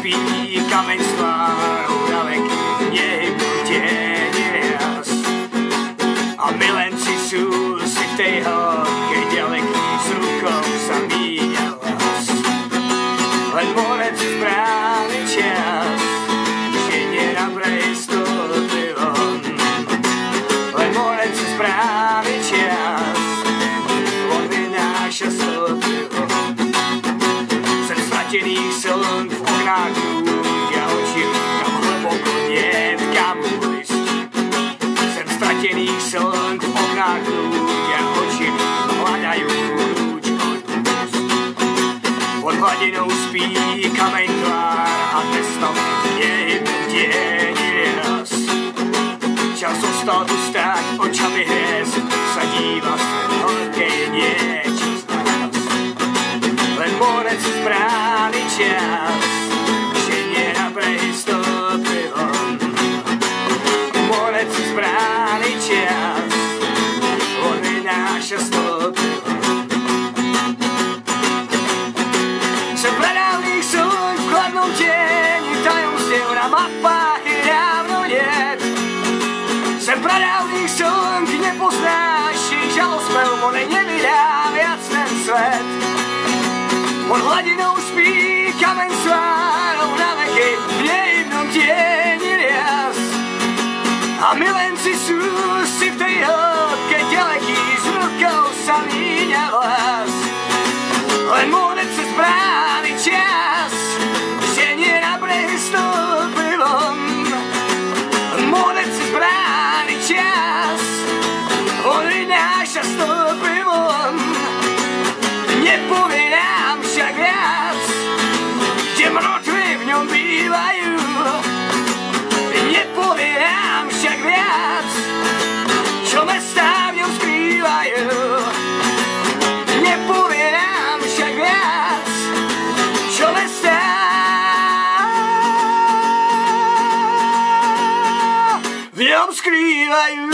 spí kameň s tvárou na veky, nehybnú tieni rias. A milenci sú si v tej hĺbke ďaleký, s rukou sa míňa hlas. Len morec správny čas, že nie na preistoty von. Len morec správny čas, on vynáša stopy von. Sen stratených slnk v oknách ľúdia oči, kam hlboko niet kam ujsť. Sen stratených slnk v oknách ľúdia oči, hľadajú lúč od úst. Pod hladinou spí kameň tvár a testom nehybnú tieni rias. Čas zostal tu stáť, očami hviezd sa díva svet hĺbke je niečo z nás. Len morec správny čas, že nie na preistoty von. Morec správny čas, on vynáša stopy von. Sem pradávnych slnk v chladnom tieni, tajomstiev na mapách je dávno niet. Sem pradávnych slnk nepoznáš, ich žalospev more nevydá viac ten svet. Pod hladinou spí kameň s tvárou na veky, v nehybnom tieni rias. A milenci sú si v tej hĺbke ďaleký, s rukou sa míňa hlas. Len morec sa správny čas, že nie na breh stopy von. Morec sa správny čas, on vynáša stopy von. Nepovie nám však viac, kde mŕtvi v ňom bývajú. Nepovie nám však viac, čo mestá v ňom skrývajú. Nepovie nám však viac, čo mestá v ňom skrývajú.